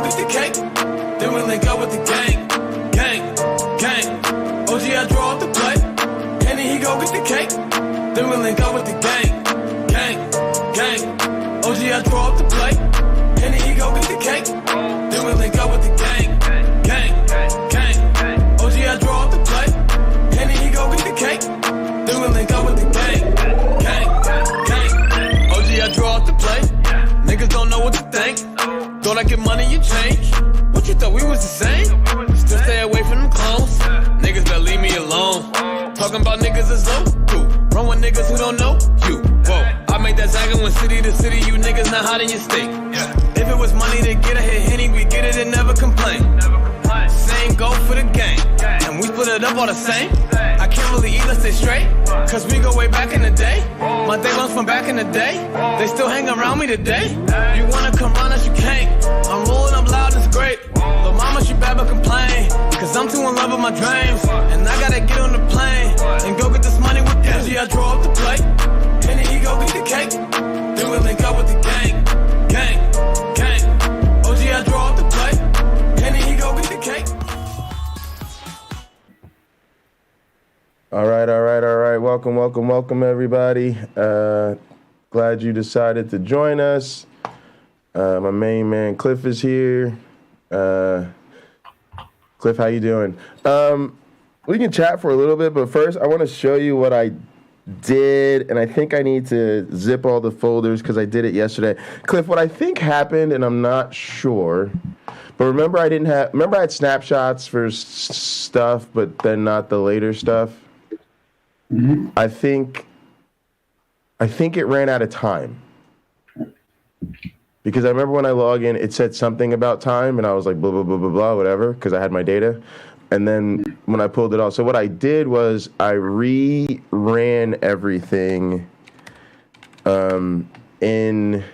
get the cake. Then we link up with the gang. OG, I draw up the play. Henny, he go get the cake. Then we link up with the gang. OG, I draw up the play. Henny, he go get the cake. Then we link up with the gang. OG, I draw up the play. Henny, he go get the cake. Then we link up with the gang. OG, I draw up the play. Niggas don't know what to think. Thought I get money, you change. What you thought we was the same? Still stay away from them clones. Niggas better leave me alone. Talking about niggas is low. Run with niggas who don't know you. Whoa, I make that zagging when city to city. You niggas not hot in your state. If it was money to get a hit Henny, we get it and never complain. Same go for the gang. And we split it up all the same. I can't really eat, let's stay straight. Cause we go way back in the day. My day ones from back in the day. They still hang around me today. You wanna come round us, you can't. I'm rolling up loud, it's great. But mama, she bad but complain. Cause I'm too in love with my dreams. And I gotta get on the plane. And go get this money with Digi. I draw up the plate. And then he go get the cake. Then we link up with the gang. OG, I draw up the plate. And then he go get the cake. All right. Welcome, everybody. Glad you decided to join us. My main man, Cliff, is here. Cliff, how you doing? We can chat for a little bit, but first, I want to show you what I did, and I think I need to zip all the folders because I did it yesterday. Cliff, what I think happened, and I'm not sure, but remember I had snapshots for stuff, but then not the later stuff? Mm-hmm. I think it ran out of time. Because I remember when I log in, it said something about time, and I was like, blah, blah, blah, blah, blah, whatever, because I had my data. And then when I pulled it off, so what I did was I ran everything in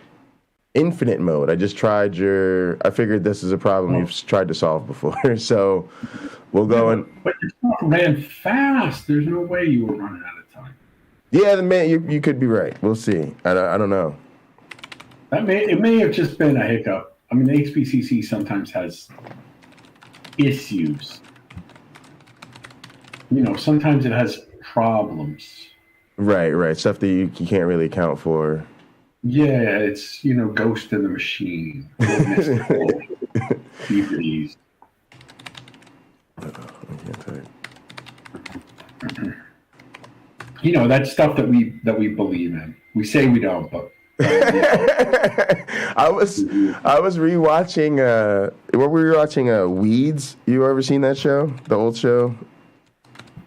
infinite mode. I just tried I figured this is a problem you've tried to solve before. So we'll go and... But your stuff ran fast. There's no way you were running out of time. Yeah, you could be right. We'll see. I don't know. It may have just been a hiccup. I mean, the HPCC sometimes has issues. Sometimes it has problems. Right. Stuff that you can't really account for. Yeah, it's, ghost in the machine. DVDs. That's stuff that we believe in. We say we don't, but I was rewatching what were you watching? Weeds. You ever seen that show? The old show?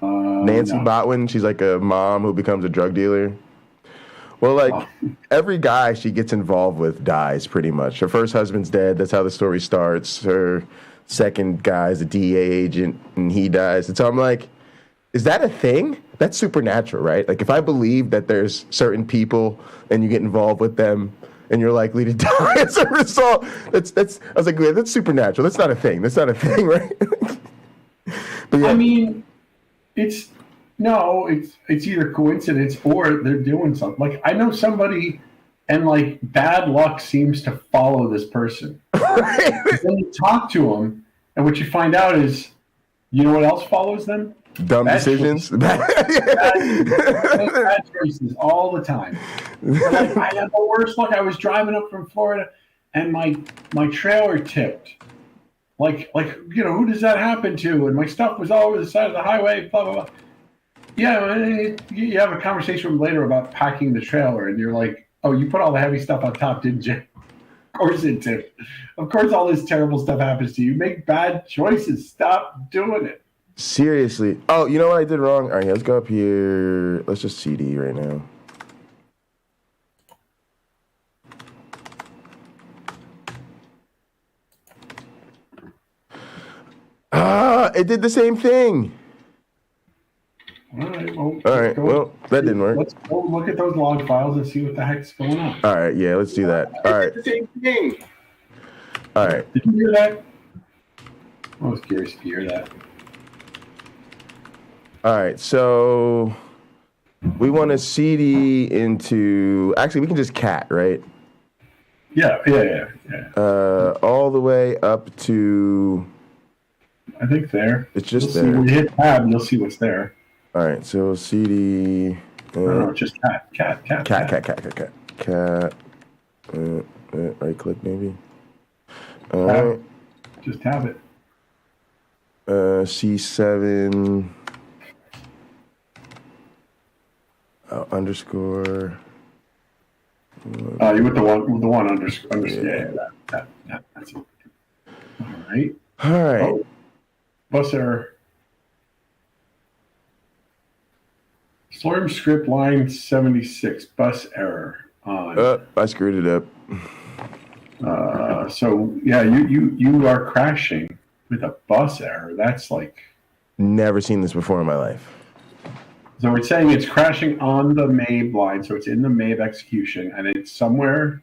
Nancy Botwin. She's like a mom who becomes a drug dealer. Well, every guy she gets involved with dies pretty much. Her first husband's dead. That's how the story starts. Her second guy's a DEA agent, and he dies. And so I'm like, is that a thing? That's supernatural, right? Like, if I believe that there's certain people and you get involved with them and you're likely to die as a result, I was like, that's supernatural. That's not a thing. That's not a thing, right? But yeah. I mean, it's either coincidence or they're doing something. Like, I know somebody, and bad luck seems to follow this person. Then you talk to them, and what you find out is, you know what else follows them? Dumb decisions. Bad choices all the time. I had the worst luck. I was driving up from Florida, and my trailer tipped. Who does that happen to? And my stuff was all over the side of the highway, blah, blah, blah. Yeah, you have a conversation with them later about packing the trailer, and you're like, oh, you put all the heavy stuff on top, didn't you? Of course it did. Of course all this terrible stuff happens to you. Make bad choices. Stop doing it. Seriously. Oh, you know what I did wrong? All right, let's go up here. Let's just CD right now. It did the same thing. All right. Well, that didn't work. Let's go look at those log files and see what the heck's going on. All right, yeah, let's do that. All right. It's the same thing. All right. Did you hear that? I was curious to hear that. All right, so we want to CD into... Actually, we can just cat, right? Yeah. All the way up to. I think there. It's just there. there. When you hit tab, you'll see what's there. All right, so CD. No, just cat. Right click maybe. Tab. Just tab it. C7 underscore. You with the one underscore. Yeah, that's it. All right. Oh, bus error. Slurm script line 76. Bus error on. I screwed it up. So yeah, you are crashing with a bus error. That's like. Never seen this before in my life. So it's saying it's crashing on the MABE line, so it's in the MABE execution, and it's somewhere.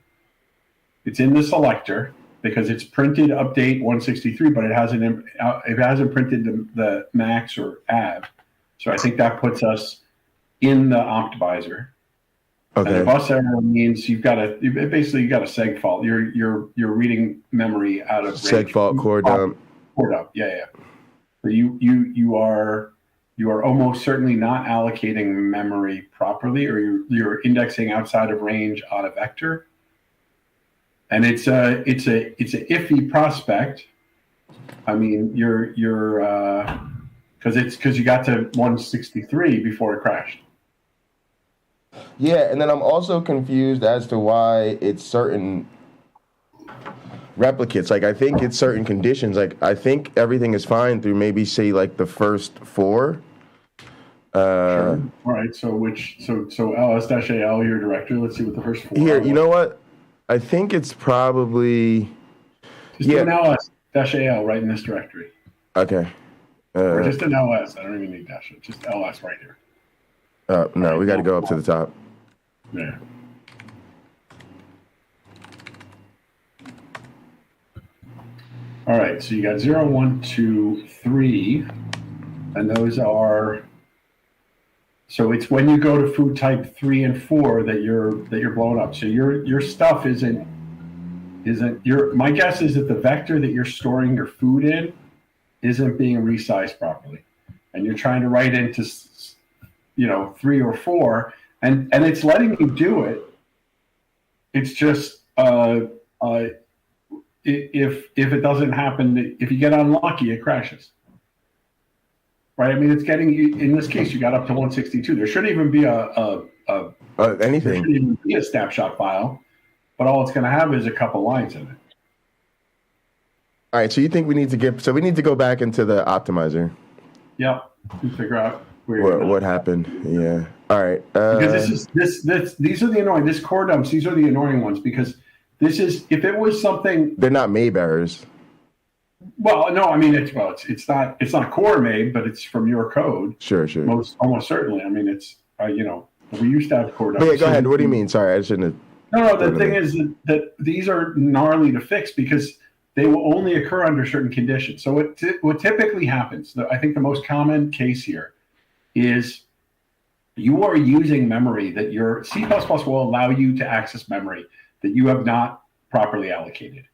It's in the selector because it's printed update 163, but it hasn't printed the max or av. So I think that puts us in the optimizer. Okay. And the bus error means you got a seg fault. You're reading memory out of seg range. Fault core dump. Core dump. Yeah. So you are almost certainly not allocating memory properly, or you're indexing outside of range on a vector. And it's a iffy prospect. I mean, you're because you got to 163 before it crashed. Yeah, and then I'm also confused as to why it's certain replicates. Like, I think it's certain conditions. Like, I think everything is fine through maybe, say, like the first 4. Sure. All right. So ls-al your directory. Let's see what the first 4 here. are. You know what? I think it's probably just do an ls-al right in this directory. Okay. Or just an ls. I don't even need dash. Just ls right here. No, we got to go up to the top. Yeah. All right, so you got 0, 1, 2, 3, and those are. So it's when you go to food type 3 and 4 that you're blowing up. So your stuff isn't your. My guess is that the vector that you're storing your food in isn't being resized properly, and you're trying to write into 3 or 4, and it's letting you do it. It's just if it doesn't happen, if you get unlucky, it crashes. Right? I mean, it's getting you. In this case, you got up to 162. There shouldn't even be anything. There shouldn't even be a snapshot file, but all it's going to have is a couple lines in it. All right. So you think we need to go back into the optimizer? Yep. And figure out what happened. Yeah. All right. Because these are the annoying. This core dumps. These are the annoying ones because this is if it was something. They're not MABE errors. Well, no. I mean, it's not core MABE, but it's from your code. Sure. Almost certainly. I mean, it's we used to have core dumps. Yeah. Go ahead. What do you mean? Sorry, I shouldn't have. No. The thing is that these are gnarly to fix because they will only occur under certain conditions. So what typically happens, I think the most common case here is you are using memory that your C++ will allow you to access memory that you have not properly allocated,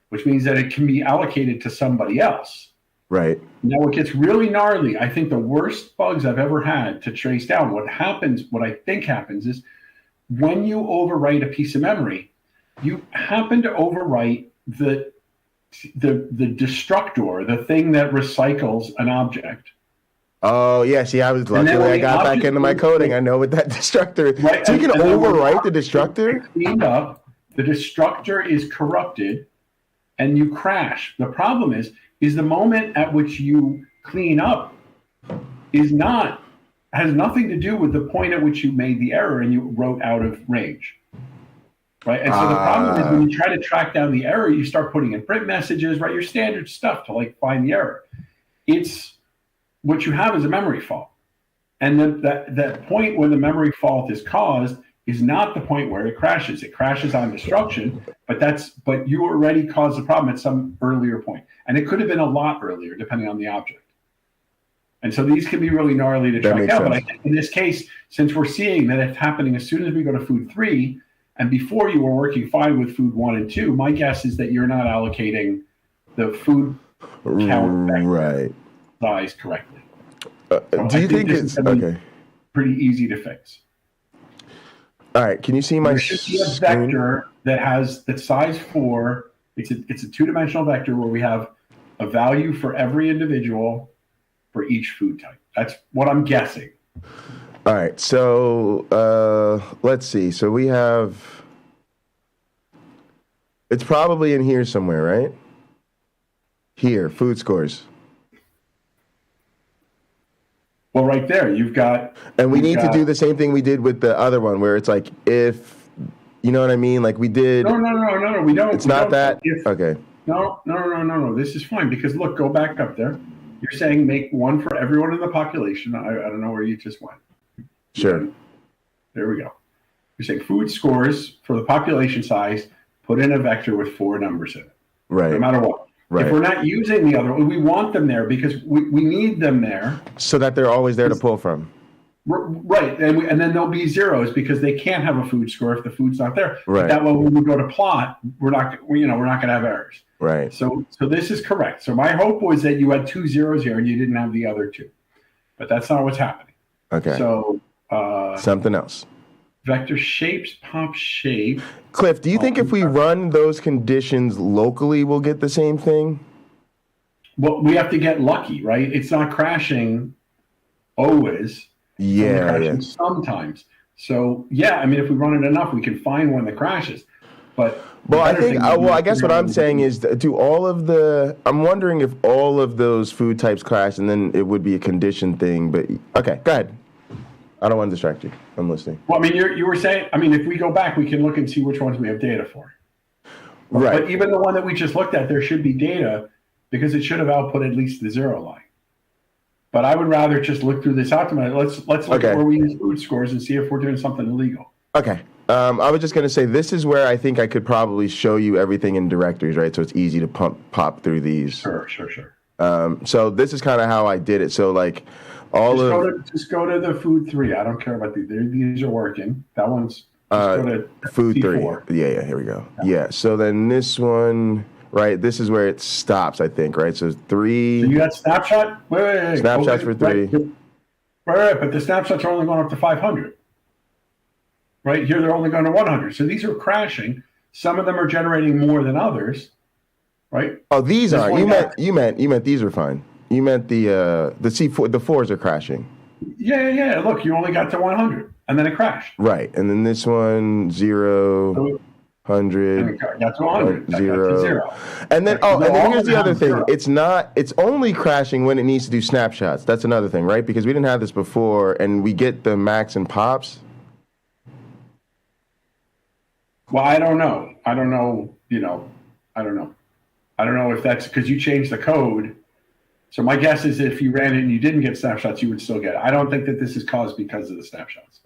which means that it can be allocated to somebody else. Right. Now, what gets really gnarly, I think the worst bugs I've ever had to trace down, what I think happens is when you overwrite a piece of memory, you happen to overwrite the destructor, the thing that recycles an object. Oh, yeah. See, I was lucky I got back into my coding. I know what that destructor is. Right. So you can overwrite the destructor? Cleaned up, the destructor is corrupted, and you crash. The problem is the moment at which you clean up has nothing to do with the point at which you made the error and you wrote out of range. Right. And so the problem is when you try to track down the error, you start putting in print messages, right? Your standard stuff to find the error. It's what you have is a memory fault. And then that point when the memory fault is caused is not the point where it crashes. It crashes on destruction, but you already caused the problem at some earlier point. And it could have been a lot earlier, depending on the object. And so these can be really gnarly to track down. But I think in this case, since we're seeing that it's happening as soon as we go to food 3, And before you were working fine with food 1 and 2, my guess is that you're not allocating the food count right size correctly. Do you think it's okay? Pretty easy to fix. All right, can you see my there should be a vector that size 4. It's a 2-dimensional vector where we have a value for every individual for each food type. That's what I'm guessing. All right, so let's see. So we have, it's probably in here somewhere, right? Here, food scores. Well, right there, you've got... And we need to do the same thing we did with the other one, where it's like, if, you know what I mean? Like we did... No, we don't. It's not that? Okay. No, this is fine, because look, go back up there. You're saying make one for everyone in the population. I don't know where you just went. Sure. There we go. You're saying food scores for the population size, put in a vector with 4 numbers in it. Right. No matter what. Right. If we're not using the other one, we want them there because we need them there. So that they're always there to pull from. Right. And then there'll be zeros because they can't have a food score if the food's not there. Right. But that way when we go to plot, we're not going to have errors. Right. So this is correct. So my hope was that you had 2 zeros here and you didn't have the other 2. But that's not what's happening. Okay. So something else. Vector shapes, pop shape. Cliff, do you think if we run those conditions locally, we'll get the same thing? Well, we have to get lucky, right? It's not crashing always. Yeah. Sometimes. So, yeah, I mean, if we run it enough, we can find one that crashes. But I guess what I'm saying is, I'm wondering if all of those food types crash, and then it would be a condition thing. But okay, go ahead. I don't want to distract you. I'm listening. Well, I mean, you were saying, if we go back, we can look and see which ones we have data for. Right. But even the one that we just looked at, there should be data because it should have output at least the 0 line. But I would rather just look through this optimizer. Let's look at where we use food scores and see if we're doing something illegal. Okay. I was just going to say, this is where I think I could probably show you everything in directories, right? So it's easy to pop through these. Sure. So this is kind of how I did it. So like just go to the food 3. I don't care about these. These are working. That one's go to food C4. 3. Yeah. Here we go. Yeah. So then this one, right? This is where it stops, I think, right? So 3. So you got snapshot? Wait. Snapshots for 3. Right. But the snapshots are only going up to 500. Right here, they're only going to 100. So these are crashing. Some of them are generating more than others. Right? Oh, these are. You meant these are fine. You meant the C4, the 4s are crashing. Yeah. Look, you only got to 100, and then it crashed. Right, and then this one 0, 100, got to 100, 0. And then and then here's the other thing. It's only crashing when it needs to do snapshots. That's another thing, right? Because we didn't have this before, and we get the max and pops. Well, I don't know. I don't know if that's because you changed the code. So my guess is if you ran it and you didn't get snapshots, you would still get it. I don't think that this is caused because of the snapshots.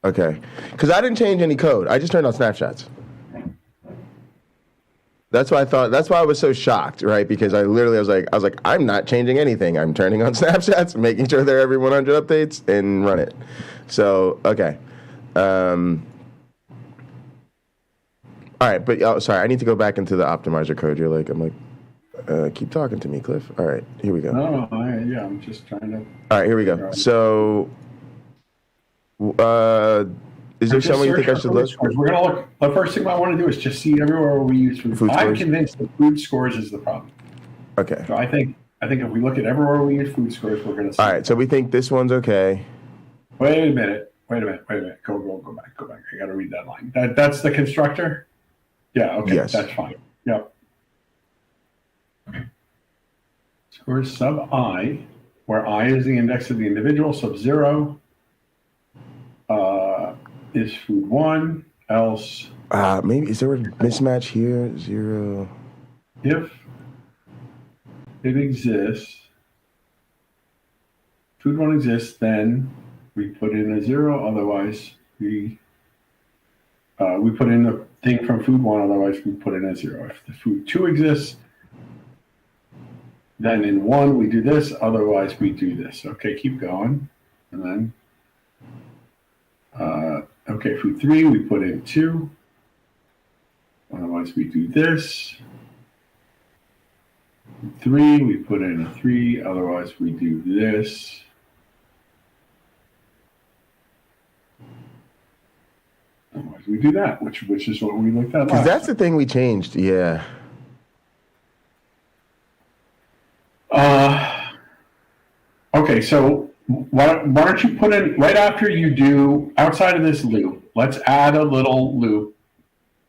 Okay. Because I didn't change any code. I just turned on snapshots. That's why I was so shocked, right? Because I was like, I'm not changing anything. I'm turning on snapshots, making sure they're every 100 updates, and run it. So, okay. All right, but sorry, I need to go back into the optimizer code. Keep talking to me, Cliff. All right, here we go. No, I'm just trying to. All right, here we go. So, is there somewhere you think I should look? We're gonna look. The first thing I want to do is just see everywhere where we use food. I'm convinced that food scores is the problem. Okay. So I think if we look at everywhere we use food scores, we're gonna see. All right, so we think this one's okay. Wait a minute. Go back. I got to read that line. That's the constructor. Yeah. Okay. Yes. That's fine. Yep. Scores sub I, where I is the index of the individual, sub 0 is food 1, else. Maybe, is there a mismatch here? 0. If it exists, food 1 exists, then we put in a 0, otherwise we put in the thing from food 1, otherwise we put in a 0. If the food 2 exists, then in 1 we do this, otherwise we do this. Okay, keep going. And then Okay, food 3, we put in 2. Otherwise, we do this. 3, we put in a 3. Otherwise, we do this. Otherwise, we do that, which is what we looked at last. Because that's the thing we changed. Yeah. Okay, so why don't you put in, right after you do, outside of this loop, let's add a little loop.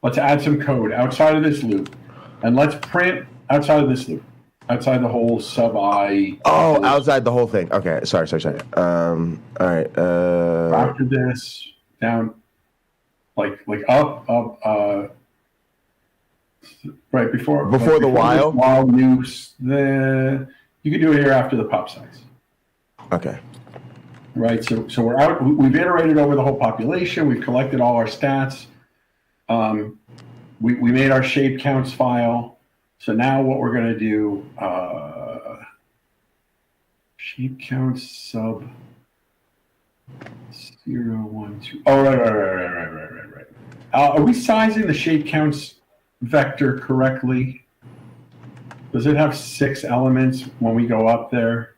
Let's add some code outside of this loop. And let's print outside of this loop. Outside the whole sub-I. Oh, outside the whole thing. Okay, sorry. All right. After this, down, like up, right before the while? While new, you can do it here after the pop size. Okay. Right, so we're out. We've iterated over the whole population. We've collected all our stats. We made our shape counts file. So now what we're going to do, shape counts sub 0, 1, 2. Oh, right. Are we sizing the shape counts vector correctly? Does it have 6 elements when we go up there?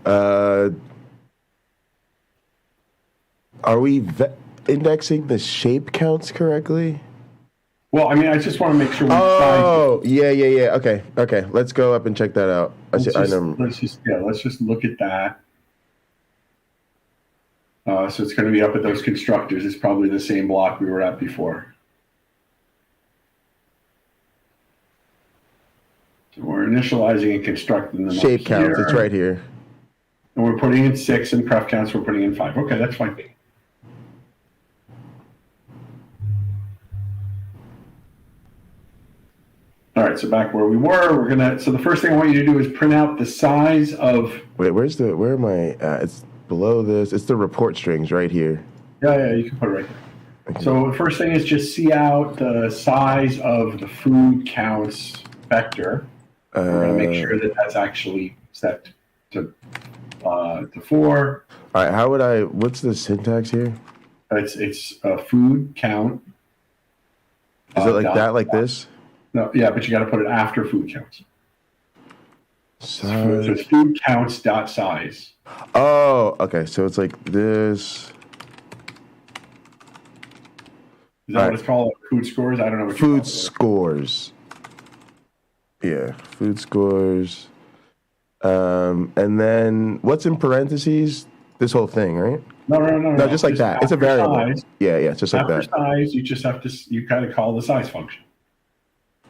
Are we indexing the shape counts correctly? Well, I mean, I just want to make sure we size Oh, yeah. Okay. Let's go up and check that out. Let's just look at that. So it's going to be up at those constructors. It's probably the same block we were at before. So we're initializing and constructing them. Shape counts, it's right here. And we're putting in 6, and pref counts we're putting in 5. Okay, that's fine. All right, so back where we were, so the first thing I want you to do is print out the size of. Wait, where am I? It's below this. It's the report strings right here. Yeah, you can put it right there. Okay. So the first thing is just see out the size of the food counts vector. We're going to make sure that that's actually set to 4. All right, what's the syntax here? It's a food count. Is it like that, like this? No, yeah, but you got to put it after food counts. Size. So it's food counts dot size. Oh, okay. So it's like this. Is that what it's called? Food scores? I don't know what food scores. Yeah, food scores. And then what's in parentheses? This whole thing, right? No, just like that. It's a variable. Size, yeah, it's just like that. After size, you just have to, you kind of call the size function.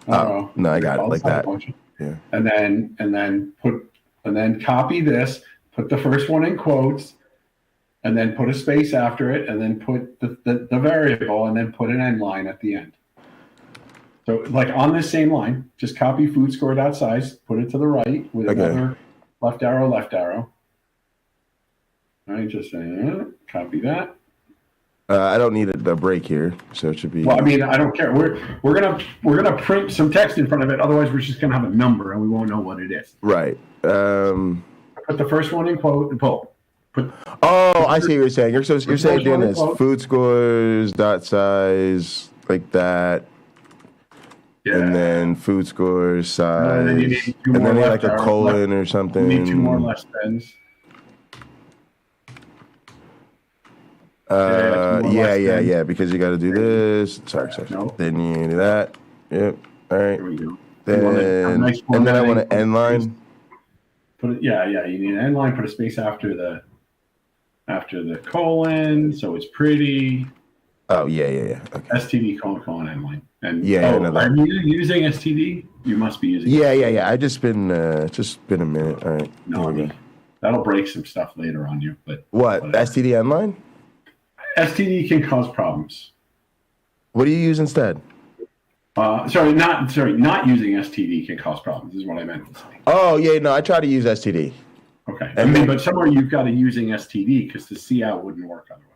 No, I got it like that. Function. Yeah. And then copy this, put the first one in quotes, and then put a space after it, and then put the variable, and then put an end line at the end. So like on this same line, just copy food score dot size, put it to the right with another left arrow. All right, just copy that. I don't need a break here, so it should be. Well, I mean, I don't care. We're gonna print some text in front of it. Otherwise, we're just gonna have a number and we won't know what it is. Right. Put the first one in quote and pull. I see what you're saying. You're saying doing this food scores dot size like that. Yeah. And then food scores size. And then you need like a colon or something. You need 2 more less thens. Yeah, because you got to do this. Sorry. No. Then you do that. Yep. All right. Here we go. Then I want an end line. You need an end line. Put a space after the colon, so it's pretty. Oh yeah. Okay. STD colon end line. And are you using STD? You must be using. Yeah. I just been a minute. All right. No, that'll break some stuff later on you. But what STD end line? STD can cause problems. What do you use instead? Not using STD can cause problems. Is what I meant to say. Oh yeah, no, I try to use STD. Okay, but somewhere you've got to using STD because the C out wouldn't work otherwise.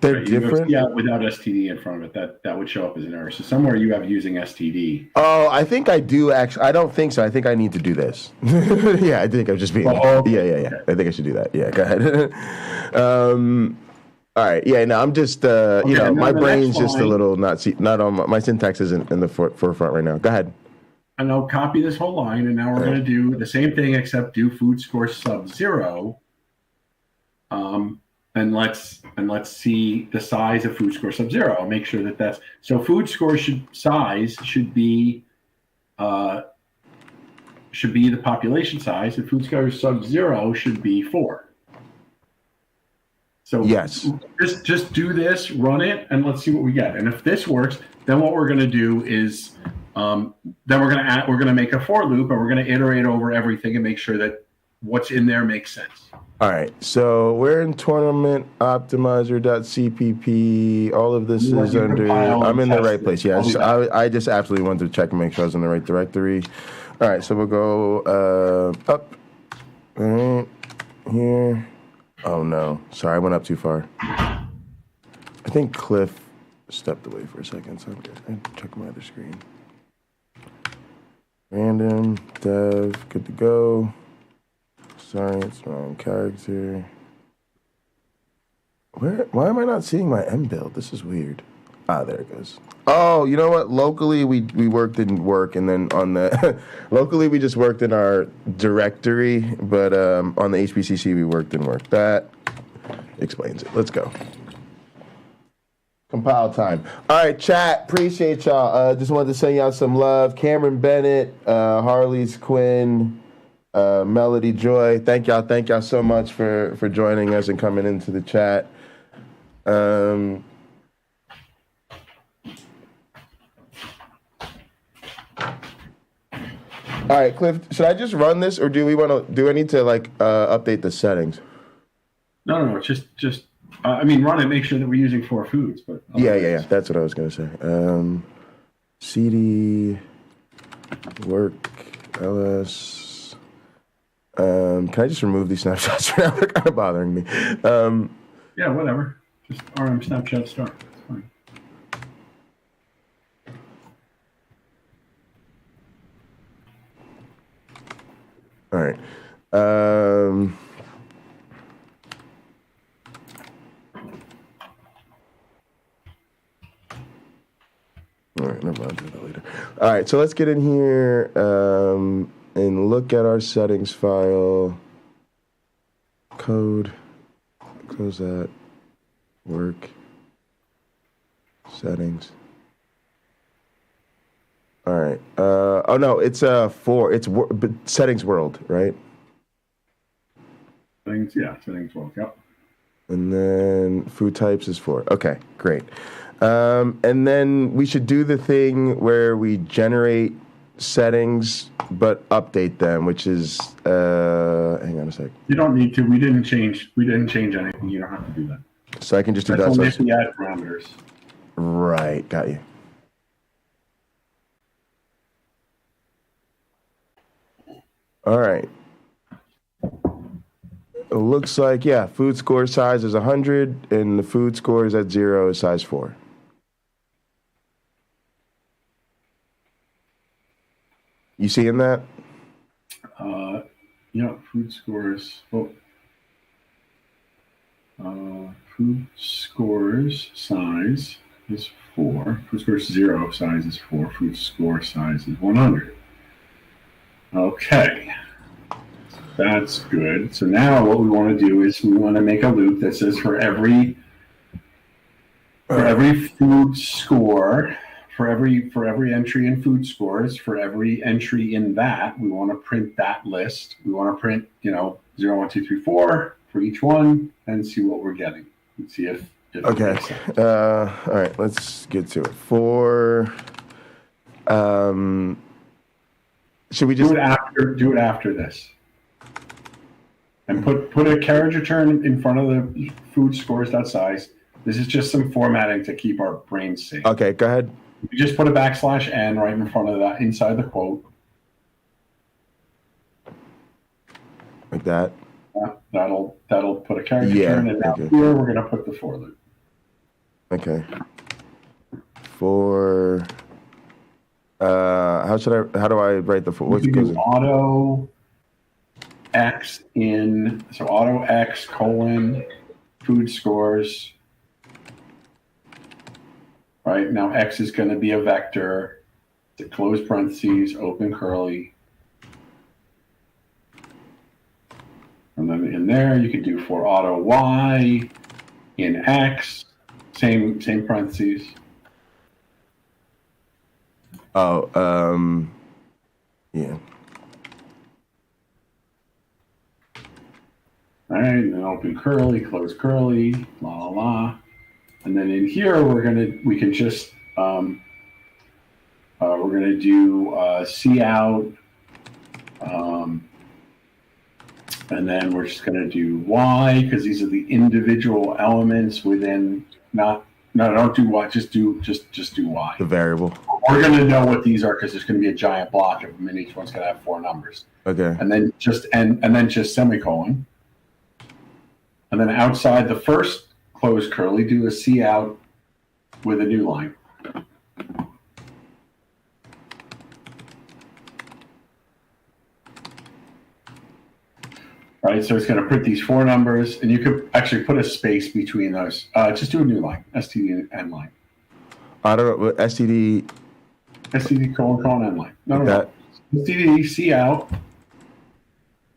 They're different. Yeah, without STD in front of it, that would show up as an error. So somewhere you have using STD. Oh, I think I do actually. I don't think so. I think I need to do this. Yeah, I think I'm just being. Okay. Yeah. I think I should do that. Yeah, go ahead. All right. Yeah. No, I'm just, my brain's just a line, little not on my syntax isn't in the forefront right now. Go ahead. And I'll copy this whole line, and now we're going to do the same thing except do food score sub-0. And let's see the size of food score sub-0. I'll make sure that's so. Food score size should be the population size, and food score sub-0 should be 4. So yes, just do this, run it, and let's see what we get. And if this works, then what we're going to do is then we're going to make a for loop, and we're going to iterate over everything and make sure that what's in there makes sense. All right, so we're in tournament optimizer.cpp. All of this is under. I'm in the right place. Yeah, I just absolutely wanted to check and make sure I was in the right directory. All right, so we'll go up. All right, here. Oh no, sorry, I went up too far. I think Cliff stepped away for a second, so I'm checking my other screen. Random dev, good to go. Sorry, it's wrong character. Why am I not seeing my M build? This is weird. Ah, there it goes. Oh, you know what? Locally, we worked didn't work, and then on the locally we just worked in our directory, but on the HPCC we worked didn't work. That explains it. Let's go. Compile time. All right, chat. Appreciate y'all. Just wanted to send y'all some love. Cameron Bennett, Harley's Quinn. Melody Joy, thank y'all so much for joining us and coming into the chat. All right, Cliff, should I just run this, or do I need to update the settings? No, just run it, make sure that we're using 4 foods. But yeah, that's what I was gonna say. CD work ls. Can I just remove these snapshots for now? They're kind of bothering me. Yeah, whatever. Just RM snapshot start. It's fine. All right. All right, never mind. I'll do that later. All right, so let's get in here and look at our settings file. Code. Close that. Work. Settings. All right. Oh no, it's 4. It's settings world, right? Settings world. Yep. And then food types is 4. Okay, great. And then we should do the thing where we generate settings but update them, which is hang on a sec. You don't need to. We didn't change anything. You don't have to do that. So I can just do that. Only if we add parameters. Right, got you. All right. It looks like, food score size is 100, and the food score is at 0 is size 4. You seeing that? Food scores. Food scores size is 4. Food scores 0 size is 4. Food score size is 100. Okay. That's good. So now what we want to do is we want to make a loop that says for every food score, for every entry in food scores, for every entry in that, we want to print that list. We want to print, 0, 1, 2, 3, 4 for each one and see what we're getting. Let's see if okay. All right, let's get to it. Should we just do it after this? And put a carriage return in front of the food scores that size. This is just some formatting to keep our brains safe. Okay, go ahead. You just put a \n right in front of that inside the quote. Like that. That'll put a carriage return, and now here we're gonna put the for loop. Okay. For how do I write the for? What's do auto X in, so auto X : food scores right? Now X is going to be a vector, the close parentheses, open curly. And then in there, you could do for auto Y in X, same parentheses. Oh, yeah. All right, and then open curly, close curly, la la la. And then in here, we're gonna do C out, and then we're just gonna do Y because these are the individual elements within. Don't do Y. Just do Y. The variable. We're gonna know what these are because there's gonna be a giant block of them, and each one's gonna have 4 numbers. Okay. And then just semicolon. And then outside the first closed curly, do a C out with a new line. Right, so it's going to print these 4 numbers, and you could actually put a space between those. Just do a new line, STD and line. I don't know, STD. STD : N line. No. STD C out.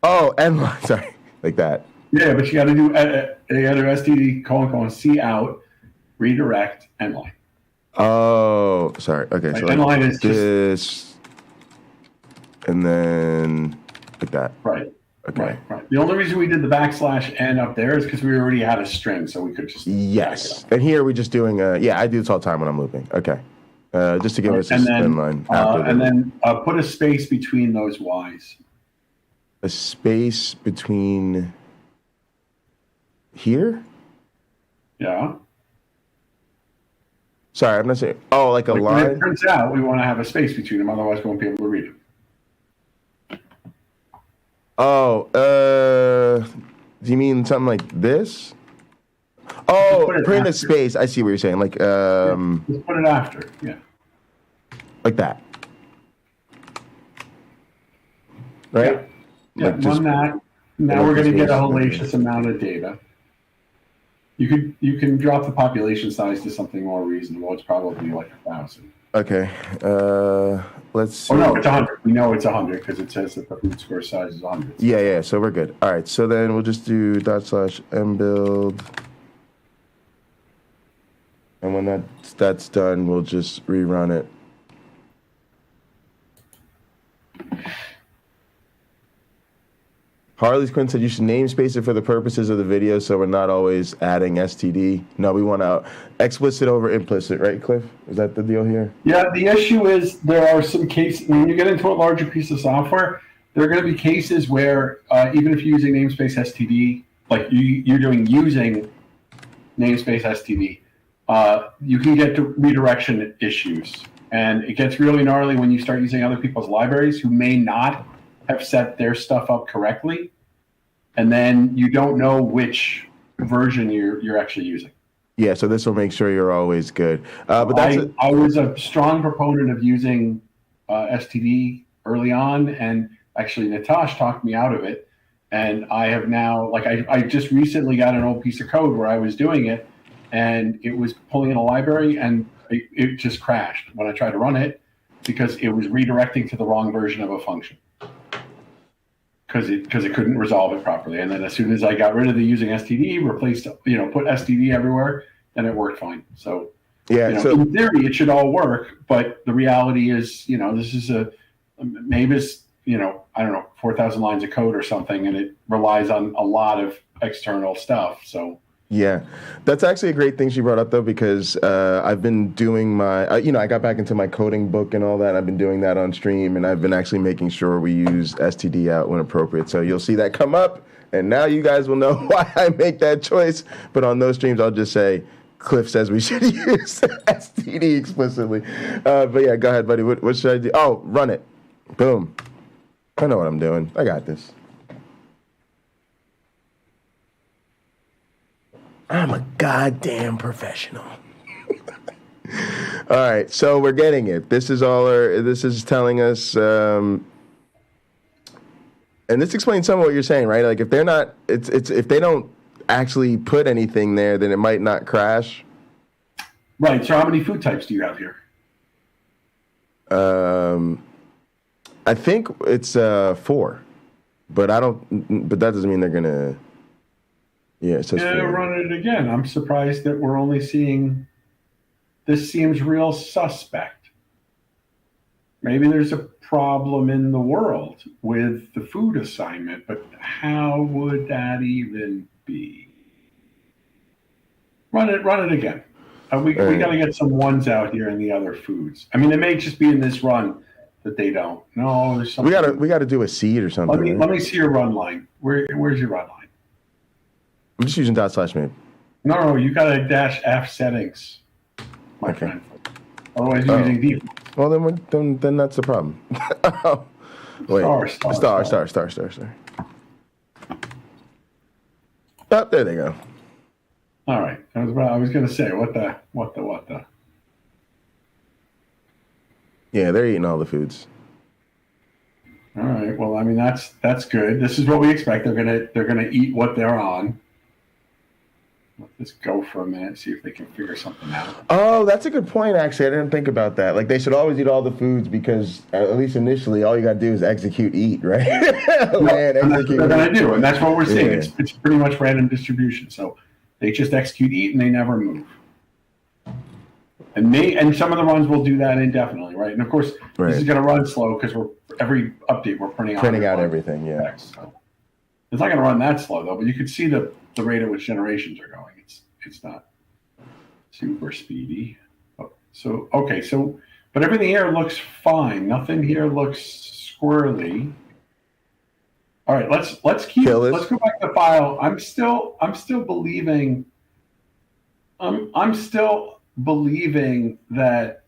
Oh, N line. Sorry, like that. Yeah, but you got to do STD : C out, redirect N line. Oh, sorry. Okay, so N line is this, and then like that. Right. Okay. Right. The only reason we did the /N up there is because we already had a string, so we could just. Yes. And here we're just doing I do this all the time when I'm looping. Okay. Just to give us a spin line. And then put a space between those Y's. A space between here? Yeah. Sorry, I'm not saying. Oh, like a line? When it turns out, we want to have a space between them, otherwise we won't be able to read it. Oh, do you mean something like this? Oh, print a space. I see what you're saying. Like, just put it after. Yeah. Like that. Right? Yeah. Like Run that. Now we're going to get a hellacious amount of data. You can drop the population size to something more reasonable. It's probably like 1,000. Okay. Let's see. Oh, no, it's 100. We know it's 100 because it says that the root square size is 100. Yeah. So we're good. All right. So then we'll just do /mbuild. And when that's done, we'll just rerun it. Harley's Quinn said you should namespace it for the purposes of the video so we're not always adding STD. No, we want to explicit over implicit, right, Cliff? Is that the deal here? Yeah, the issue is there are some cases, when you get into a larger piece of software, there are going to be cases where even if you're using namespace STD, like you're using namespace STD, you can get to redirection issues. And it gets really gnarly when you start using other people's libraries who may not have set their stuff up correctly, and then you don't know which version you're actually using. Yeah, so this will make sure you're always good. But I was a strong proponent of using STD early on, and actually Natash talked me out of it. And I have now, like I just recently got an old piece of code where I was doing it, and it was pulling in a library, and it just crashed when I tried to run it because it was redirecting to the wrong version of a function. Because it couldn't resolve it properly, and then as soon as I got rid of the using STD, replaced put STD everywhere, and it worked fine. So yeah, so in theory it should all work, but the reality is this is maybe it's 4,000 lines of code or something, and it relies on a lot of external stuff. So yeah, that's actually a great thing she brought up though, because I've been doing my I got back into my coding book and all that. I've been doing that on stream, and I've been actually making sure we use STD out when appropriate. So you'll see that come up, and now you guys will know why I make that choice. But on those streams, I'll just say Cliff says we should use STD explicitly. But yeah, go ahead, buddy. What should I do? Oh, run it. Boom. I know what I'm doing. I got this. I'm a goddamn professional. All right, so we're getting it. This is this is telling us, and this explains some of what you're saying, right? Like if they're not, if they don't actually put anything there, then it might not crash. Right. So how many food types do you have here? I think it's 4, but I don't. But that doesn't mean they're gonna. Yeah, it says 4. Run it again. I'm surprised that we're only seeing. This seems real suspect. Maybe there's a problem in the world with the food assignment, but how would that even be? Run it again. We got to get some ones out here in the other foods. I mean, it may just be in this run that they don't. No, there's something. We gotta do a seed or something. Let me see your run line. Where's your run line? I'm just using /MABE. No, you got a -F settings, my friend. Otherwise, you're using default. Well, then that's the problem. Wait, star. Oh, there they go. All right. I was going to say, what the? Yeah, they're eating all the foods. All right. Well, I mean, that's good. This is what we expect. They're gonna eat what they're on. Let's go for a minute, see if they can figure something out. Oh, that's a good point, actually. I didn't think about that. Like, they should always eat all the foods because, at least initially, all you got to do is execute, eat, right? That's what they're going to do, and that's what we're seeing. Yeah. It's pretty much random distribution. So they just execute, eat, and they never move. And some of the runs will do that indefinitely, right? And, of course, This is going to run slow because every update we're printing out everything, yeah. Text, so. It's not going to run that slow, though, but you can see the rate at which generations are going. It's not super speedy. So but everything here looks fine. Nothing here looks squirrely. All right, let's go back to the file. I'm still believing that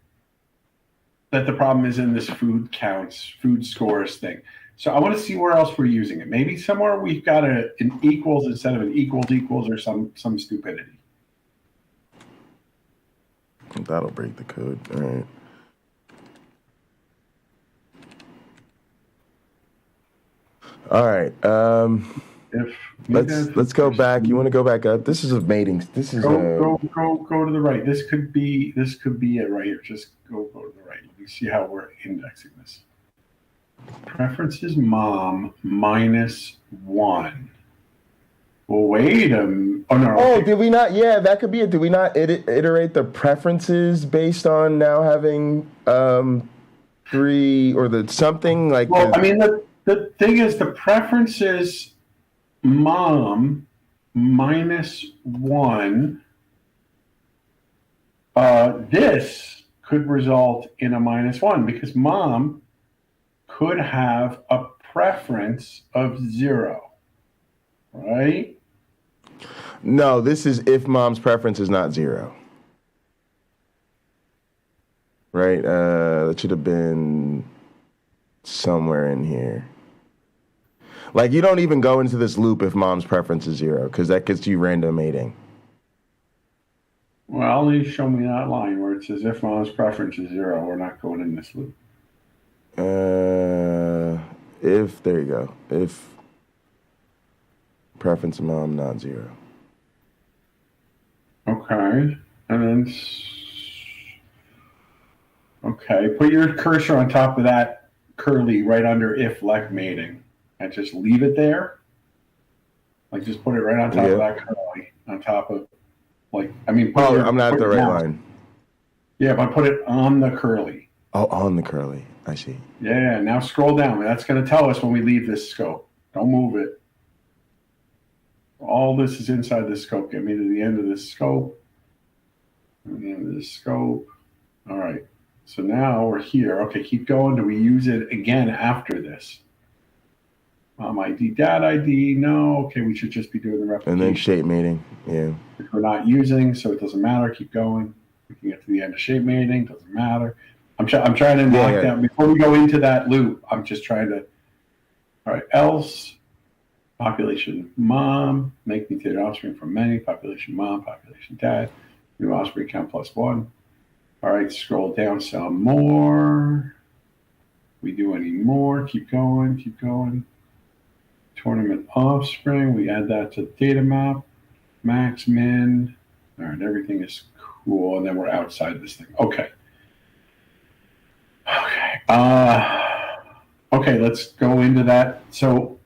the problem is in this food scores thing. So I want to see where else we're using it. Maybe somewhere we've got an equals instead of an equals or some stupidity. That'll break the code. All right. All right. Let's go back. You want to go back up? This is a mating. This is go to the right. This could be it right here. Just go to the right. Let me see how we're indexing this. Preferences mom -1. Well, wait a minute. Oh, no. Oh, did we not? Yeah, that could be it. Did we not iterate the preferences based on now having 3 or something like? Well, I mean, the thing is, the preferences mom -1. This could result in a -1 because mom could have a preference of 0, right? No, this is if mom's preference is not 0. Right? That should have been somewhere in here. Like, you don't even go into this loop if mom's preference is 0, because that gets you random mating. Well, you show me that line where it says if mom's preference is 0, we're not going in this loop. There you go. If preference of mom not 0. Okay. And then, put your cursor on top of that curly right under if lect mating and just leave it there. Like, just put it right on top of that curly, on top of, I'm not at the right line. Yeah, but put it on the curly. Oh, on the curly. I see. Yeah, now scroll down. That's going to tell us when we leave this scope. Don't move it. All this is inside this scope. Get me to the end of this scope. All right. So now we're here. Okay, keep going. Do we use it again after this? Mom ID, dad ID. No. Okay, we should just be doing the replication. And then shape mating. Yeah. Which we're not using, so it doesn't matter. Keep going. We can get to the end of shape mating. Doesn't matter. I'm trying to knock down before we go into that loop. I'm just trying to. All right. Else. Population mom. Make mutated offspring from many. Population mom. Population dad. New offspring count +1. All right. Scroll down some more. We do any more? Keep going. Keep going. Tournament offspring. We add that to the data map. Max, min. All right. Everything is Cool. And then we're outside this thing. Okay. Okay, let's go into that. So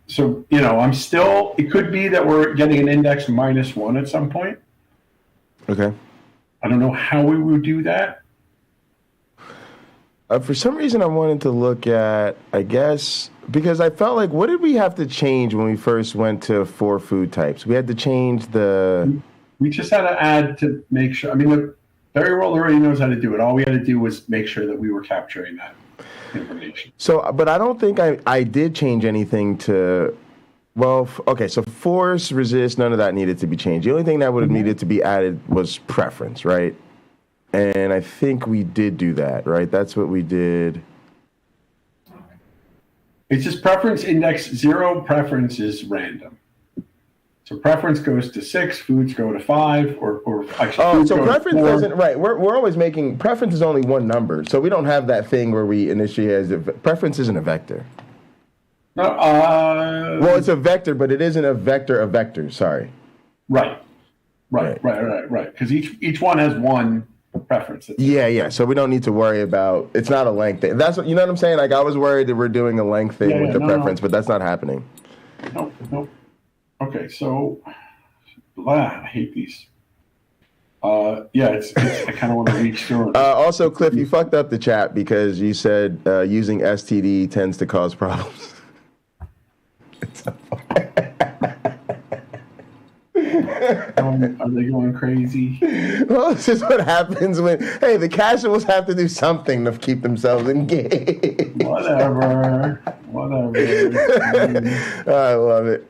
I'm still, it could be that we're getting an index -1 at some point. Okay. I don't know how we would do that. For some reason, I wanted to look at, I guess, because I felt like, what did we have to change when we first went to 4 food types? We had to change the... We just had to add to make sure. I mean, the Very World already knows how to do it. All we had to do was make sure that we were capturing that information. So, but I don't think I did change anything to... Well, okay, so force, resist, none of that needed to be changed. The only thing that would have needed to be added was preference, right? And I think we did do that, right? That's what we did. It's just preference index 0, preference is random. So preference goes to 6, foods go to 5, or actually so preference doesn't, right, we're always making, preference is only one number. So we don't have that thing where we initially has, preference isn't a vector. No, well, it's a vector, but it isn't a vector of vectors, sorry. Right. Because each one has one preference. Yeah. So we don't need to worry about, it's not a length thing. That's what, you know what I'm saying? Like I was worried that we're doing a length thing with the preference, but that's not happening. No. Okay, so I hate these. It's I kind of want to reach through it. Also, Cliff, you fucked up the chat because you said using STD tends to cause problems. Are they going crazy? Well, this is what happens when, hey, the casuals have to do something to keep themselves engaged. Whatever. I love it.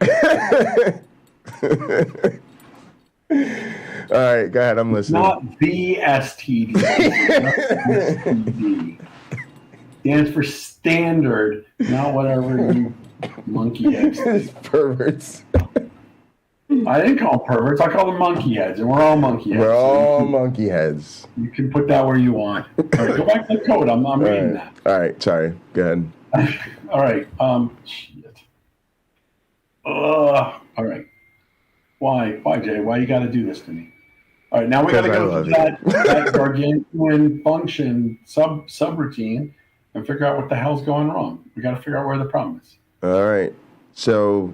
All right, go ahead. I'm listening. Not the STD. STD. Stands for standard, not whatever you monkey heads. Perverts. I didn't call them perverts. I call them monkey heads, and we're all monkey heads. We're all monkey heads. You can put that where you want. All right, go back to the code. I'm reading that. All right, sorry. Go ahead. All right. Shit. All right. Why, Jay? Why you got to do this to me? All right, now we got to go to that gargantuan function subroutine and figure out what the hell's going wrong. We got to figure out where the problem is. All right. So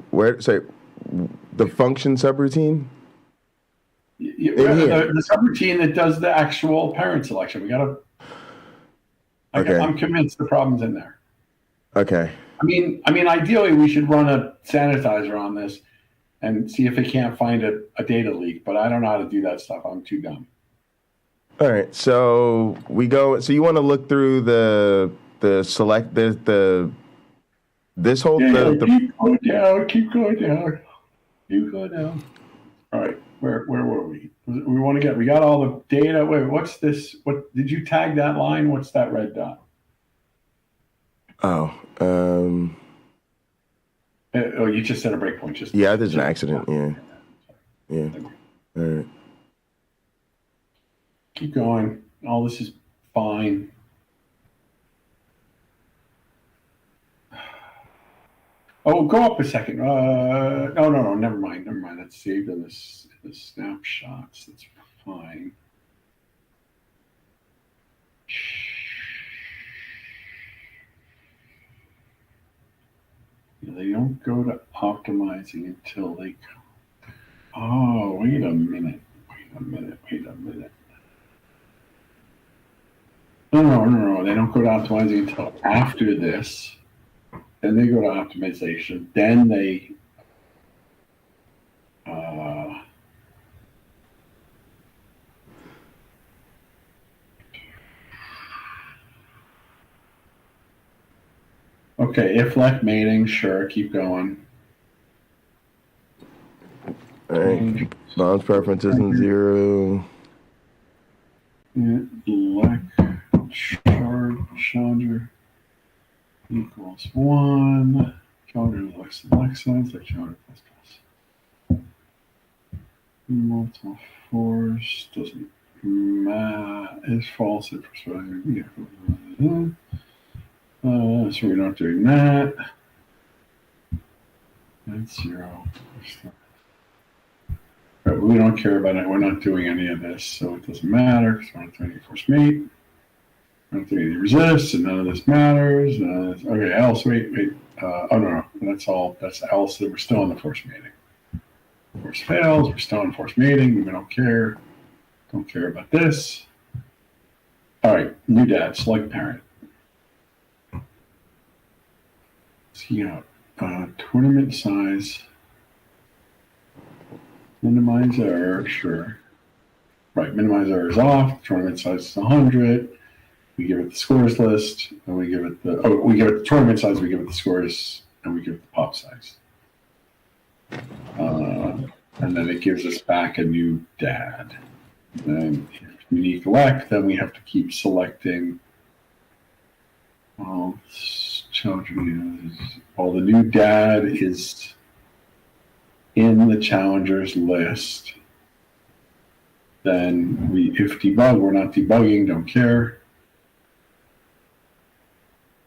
the function subroutine? The subroutine that does the actual parent selection. We got to. Okay. I'm convinced the problem's in there. Okay. I mean, ideally we should run a sanitizer on this and see if it can't find a data leak. But I don't know how to do that stuff. I'm too dumb. All right. So we go. So you want to look through the select this whole keep going down. You go down. All right, where were we? We got all the data. Wait, what's this? What did you tag that line? What's that red dot? Oh, you just said a breakpoint. Yeah, there's an accident. Yeah. All right. Keep going. All this is fine. Oh, go up a second. No. Never mind. That's saved in the snapshots. That's fine. They don't go to optimizing until they come. Oh, wait a minute. No. They don't go to optimizing until after this. Then they go to optimization. Then they okay, if left mating, sure, keep going. All right. Mom's preference isn't 0. Chandra equals 1. Chandra looks like Chandra plus. Multiple force doesn't matter. Is false if perspective. So we're not doing that. That's 0. Right, we don't care about it. We're not doing any of this, so it doesn't matter because we're not doing any force mate. We're not doing any resist, and none of this matters. Okay, else, wait. Oh, no. That's all. That's else. We're still in the force mating. Force fails. We're still in force mating. We don't care. Don't care about this. All right, new dad, select parent. So you got tournament size. Minimize error, sure. Right, minimize error is off. Tournament size is 100. We give it the scores list, and we give it the tournament size. We give it the scores, and we give it the pop size. And then it gives us back a new dad. And if we need to elect, then we have to keep selecting all children. All the new dad is in the challengers list. Then if debug, we're not debugging, don't care.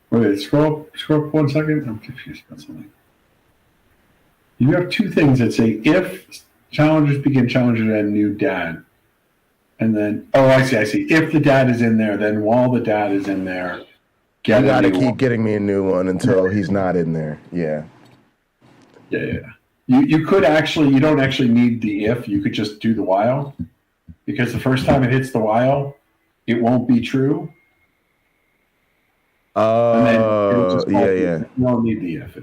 Wait, scroll up 1 second. I'm confused about something. You have two things that say if challengers begin challenger and new dad. And then, I see. If the dad is in there, then while the dad is in there, you gotta keep getting me a new one until he's not in there. Yeah. Yeah. You could actually, you don't actually need the if, you could just do the while. Because the first time it hits the while, it won't be true. Yeah. You don't need the if.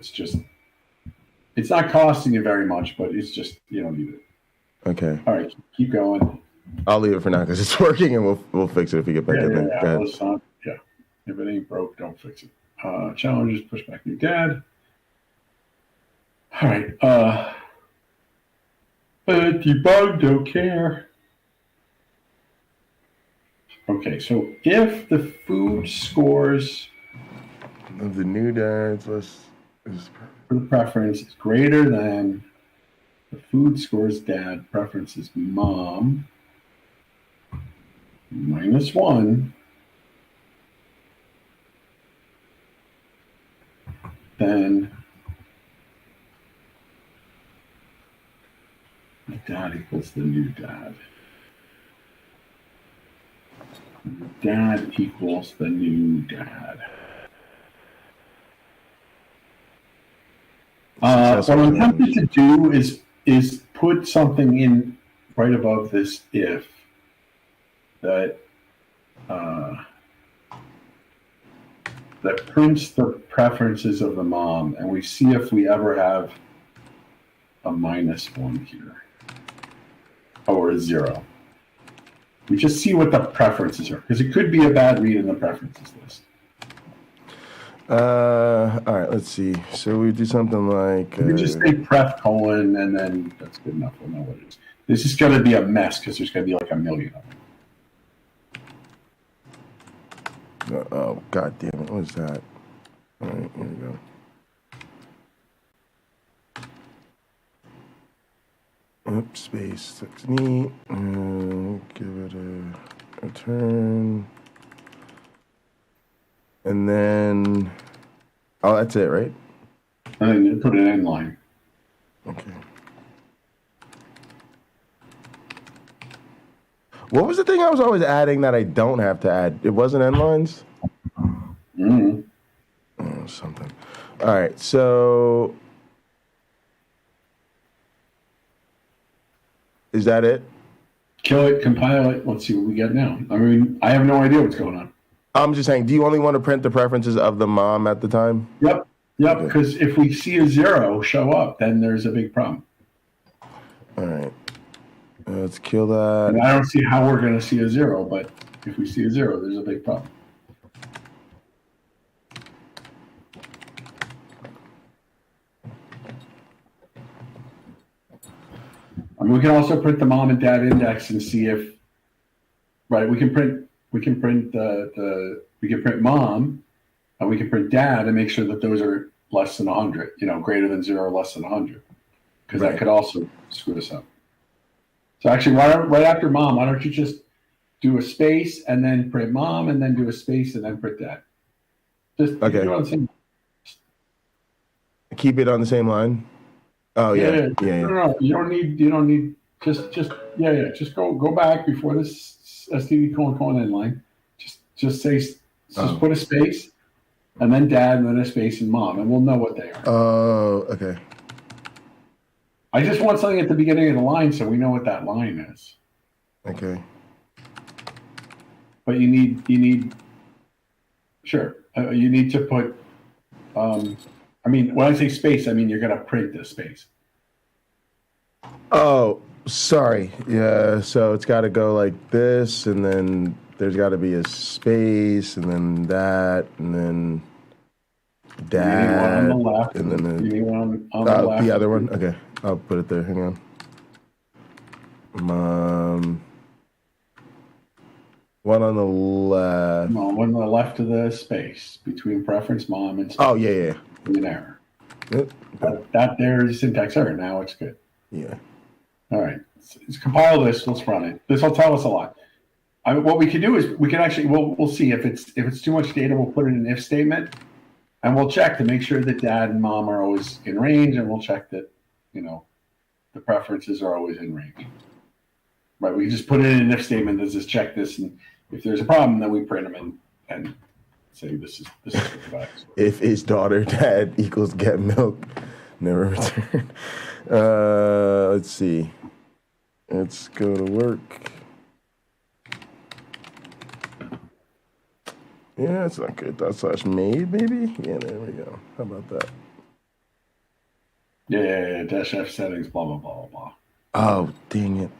It's not costing you very much, but it's just, you don't need it. Okay. All right, keep going. I'll leave it for now because it's working, and we'll fix it if we get back in there. Yeah. If it ain't broke, don't fix it. Challenges, push back new dad. All right. Debug, don't care. Okay, so if the food scores of the new dads for the preference is greater than the food scores dad preference is mom -1, then the dad equals the new dad. Dad equals the new dad. What I'm tempted to do is put something in right above this if that that prints the preferences of the mom, and we see if we ever have a -1 here or a 0. We just see what the preferences are, because it could be a bad read in the preferences list. All right, let's see. So we do something like... We just say pref : and then that's good enough. We'll know what it is. This is going to be a mess, because there's going to be like a million of them. Oh, God damn it. What is that? All right, here we go. Oops, space, technique. Give it a return. And then, that's it, right? And then you put an end line. Okay. What was the thing I was always adding that I don't have to add? It wasn't end lines? Mm-hmm. Oh, something. All right, so... Is that it? Kill it, compile it. Let's see what we get now. I mean, I have no idea what's going on. I'm just saying, do you only want to print the preferences of the mom at the time? Yep, because if we see a 0 show up, then there's a big problem. All right. Let's kill that. And I don't see how we're going to see a 0, but if we see a 0, there's a big problem. I mean, we can also print the mom and dad index and see if, right? We can print mom, and we can print dad and make sure that those are less than 100. Greater than 0, less than 100, because that could also screw us up. So actually, right after mom, why don't you just do a space and then print mom, and then do a space and then print dad? Just okay. Do it on the same. Keep it on the same line. Oh yeah. No. You don't need Just go back before this STD colon inline. Just put a space, and then dad, and then a space and mom, and we'll know what they are. Oh, okay. I just want something at the beginning of the line so we know what that line is. Okay. But you need you need to put. I mean, when I say space, I mean you're gonna print the space. Oh, sorry. Yeah, so it's got to go like this, and then there's got to be a space, and then that, and then that. You need one on the left, and then you need one on the left. The other one? Okay, I'll put it there. Hang on. Mom. One on the left. No, one on the left of the space between preference mom and space. Oh, yeah. An error. Yep. That there is syntax error. Now it's good. Yeah. All right. Let's compile this. Let's run it. This will tell us a lot. What we can do is we can actually we'll see if it's too much data. We'll put in an if statement, and we'll check to make sure that dad and mom are always in range, and we'll check that the preferences are always in range. Right. We can just put in an if statement that says check this, and if there's a problem, then we print them and say this is what the values. If his daughter dad equals get milk, never return. Let's see. Let's go to work. Yeah, it's not good. ./MABE, maybe? Yeah, there we go. How about that? Yeah. -F settings, blah, blah, blah, blah. Oh, dang it.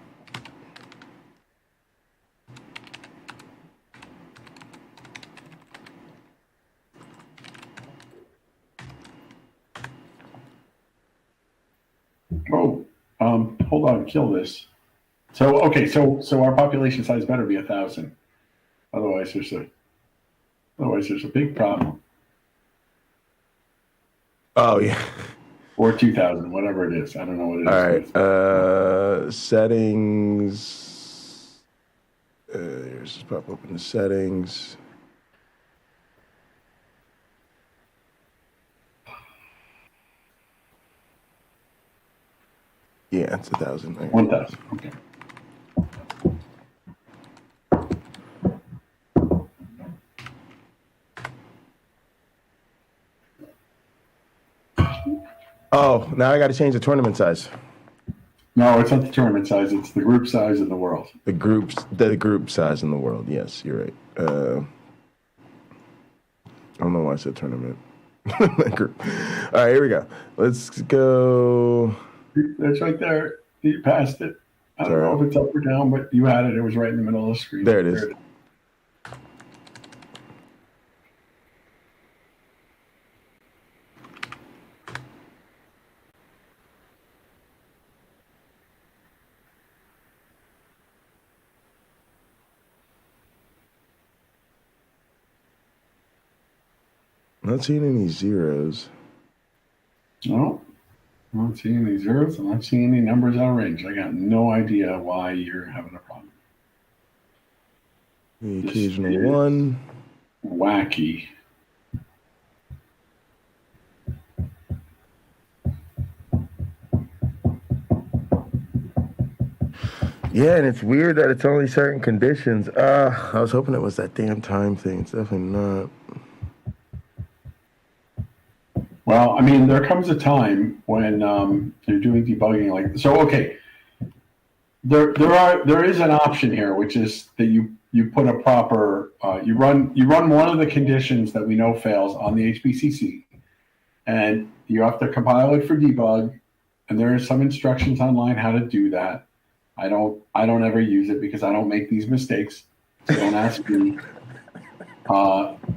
Hold on, kill this. So our population size better be 1,000. Otherwise there's a big problem. Oh yeah. Or 2,000, whatever it is. I don't know what it is. All right. Settings. Here's just pop open the settings. Yeah, it's 1,000. 1,000. Okay. Oh, now I got to change the tournament size. No, it's not the tournament size. It's the group size in the world. The group size in the world. Yes, you're right. I don't know why I said tournament. Group. All right, here we go. Let's go. That's right there. You passed it. I don't know if it's up or down, but you had it. It was right in the middle of the screen. There it is. Not seeing any zeros. No, I'm not seeing any zeros. I'm not seeing any numbers out of range. I got no idea why you're having a problem. The occasional one. Wacky. Yeah, and it's weird that it's only certain conditions. I was hoping it was that damn time thing. It's definitely not. Well, I mean, there comes a time when you're doing debugging like so. Okay, there is an option here, which is that you put a proper you run one of the conditions that we know fails on the HPCC, and you have to compile it for debug. And there are some instructions online how to do that. I don't ever use it because I don't make these mistakes. So don't ask me.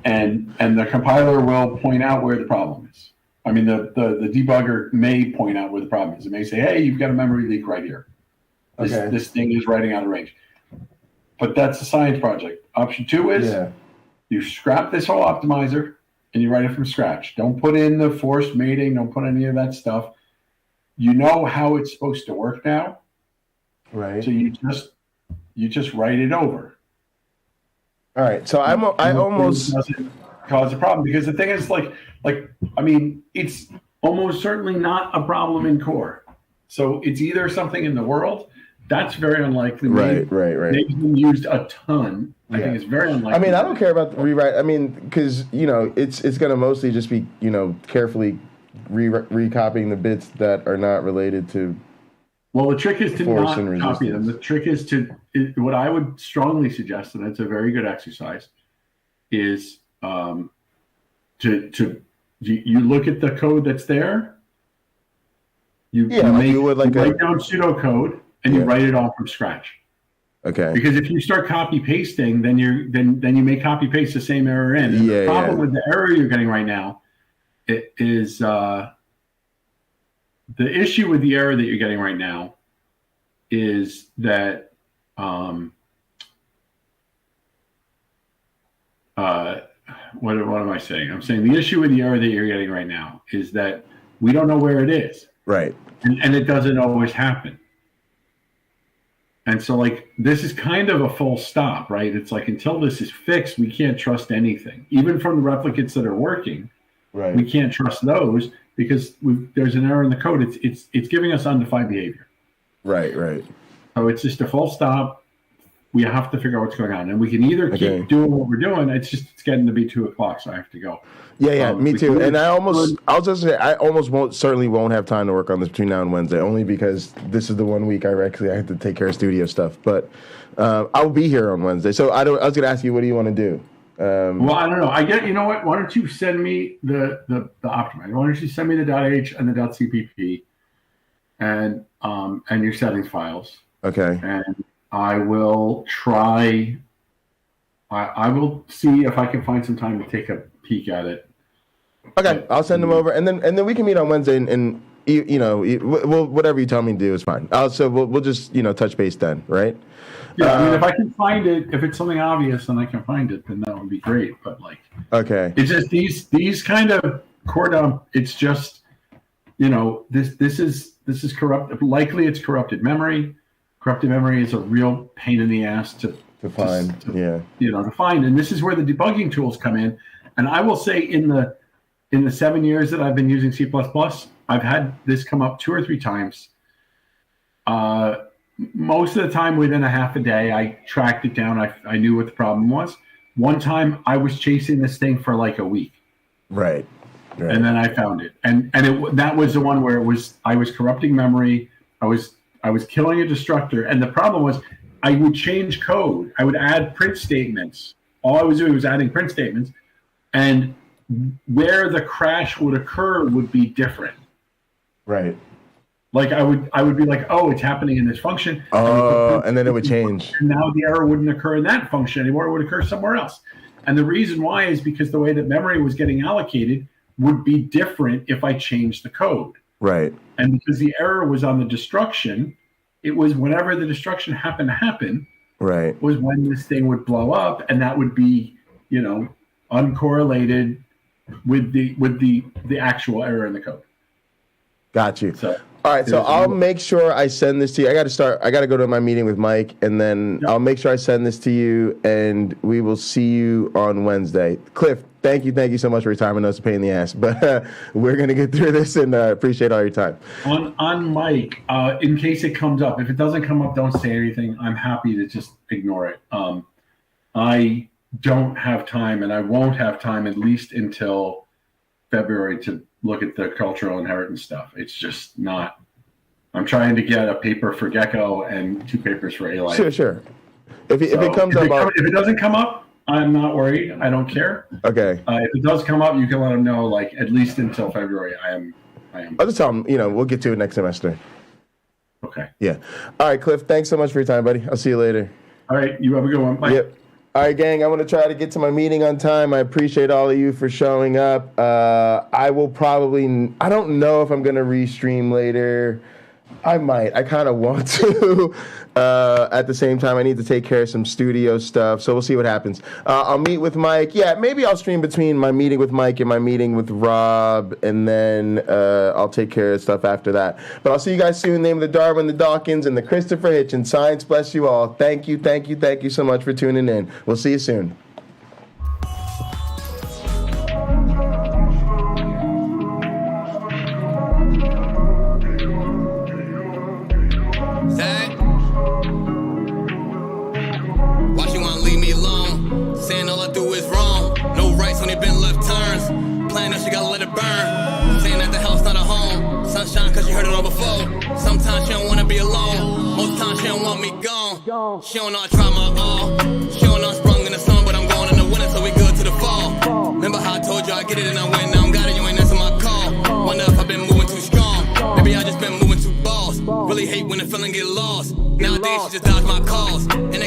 And the compiler will point out where the problem is. I mean, the debugger may point out where the problem is. It may say, hey, you've got a memory leak right here. This thing is writing out of range. But that's a science project. Option 2 is you scrap this whole optimizer and you write it from scratch. Don't put in the forced mating. Don't put any of that stuff. You know how it's supposed to work now. Right. So you just write it over. All right. So I almost doesn't cause a problem because the thing is like I mean, it's almost certainly not a problem in core. So it's either something in the world That's very unlikely. Right. They've been used a ton. I think it's very unlikely. I mean, I don't care about the rewrite. I mean, because, it's going to mostly just be, carefully recopying the bits that are not related to. Well, the trick is to not copy them. The trick is what I would strongly suggest, and it's a very good exercise, is you look at the code that's there. You write down pseudocode and you write it all from scratch. Okay. Because if you start copy pasting, then you may copy paste the same error in. And the problem with the error you're getting right now is the issue with the error that you're getting right now is that what am I saying? I'm saying the issue with the error that you're getting right now is that we don't know where it is. Right. And it doesn't always happen. And so, this is kind of a full stop, right? It's like, until this is fixed, we can't trust anything. Even from the replicates that are working, right? We can't trust those because there's an error in the code. It's giving us undefined behavior. Right. So it's just a full stop. We have to figure out what's going on. And we can either keep doing what we're doing. It's getting to be 2:00, so I have to go. Yeah, me too. And I almost certainly won't have time to work on this between now and Wednesday, only because this is the 1 week I have to take care of studio stuff. But I'll be here on Wednesday. So I was going to ask you, what do you want to do? Well, I don't know. You know what? Why don't you send me the optimizer? Why don't you send me the .h and the .cpp and your settings files? Okay. And I will try. I will see if I can find some time to take a peek at it. Okay, I'll send them over, and then we can meet on Wednesday, and whatever you tell me to do is fine. So we'll just touch base then, right? Yeah, I mean, if I can find it, if it's something obvious and I can find it, then that would be great. But okay, it's just these kind of core dump. It's just this is corrupt. Likely, it's corrupted memory. Corrupted memory is a real pain in the ass to find. To find, and this is where the debugging tools come in. And I will say, in the 7 years that I've been using C++, I've had this come up 2 or 3 times. Most of the time, within a half a day, I tracked it down. I knew what the problem was. One time, I was chasing this thing for a week. Right. And then I found it, and that was the one where I was corrupting memory. I was killing a destructor, and the problem was I would change code. I would add print statements. All I was doing was adding print statements, and where the crash would occur would be different. Right. I would be like, oh, it's happening in this function. And then it would change. And now the error wouldn't occur in that function anymore. It would occur somewhere else. And the reason why is because the way that memory was getting allocated would be different if I changed the code. Right. And because the error was on the destruction, it was whenever the destruction happened to happen, right, was when this thing would blow up, and that would be, uncorrelated with the actual error in the code. Got you. So, all right, so I'll make sure I send this to you. I got to go to my meeting with Mike, and then I'll make sure I send this to you, and we will see you on Wednesday. Cliff, thank you so much for your time. I know it's a pain in the ass, but we're going to get through this, and appreciate all your time. On Mike, in case it comes up, if it doesn't come up, don't say anything. I'm happy to just ignore it. I don't have time, and I won't have time at least until February to look at the cultural inheritance stuff. It's just not. I'm trying to get a paper for Gecko and 2 papers for A-Life. Sure. If it comes up, if it doesn't come up, I'm not worried. I don't care. Okay. If it does come up, you can let them know. At least until February, I am. I'll just tell them. We'll get to it next semester. Okay. Yeah. All right, Cliff. Thanks so much for your time, buddy. I'll see you later. All right. You have a good one. Bye. Yep. All right, gang, I'm going to try to get to my meeting on time. I appreciate all of you for showing up. I will probably, I don't know if I'm going to restream later. I might. I kind of want to. At the same time, I need to take care of some studio stuff, so we'll see what happens. I'll meet with Mike. Yeah, maybe I'll stream between my meeting with Mike and my meeting with Rob, and then I'll take care of stuff after that. But I'll see you guys soon. In the name of the Darwin, the Dawkins, and the Christopher Hitchens. Science bless you all. Thank you so much for tuning in. We'll see you soon. Zach. heard it all before. Sometimes she don't wanna be alone. Most times she don't want me gone. She don't know I try my all. She don't know I sprung in the sun, but I'm going in the winter, so we good to the fall. Remember how I told you I get it and I win, now I'm got it, you ain't answer my call. Wonder if I've been moving too strong. Maybe I just been moving too boss. Really hate when the feeling get lost. Nowadays she just dodge my calls. And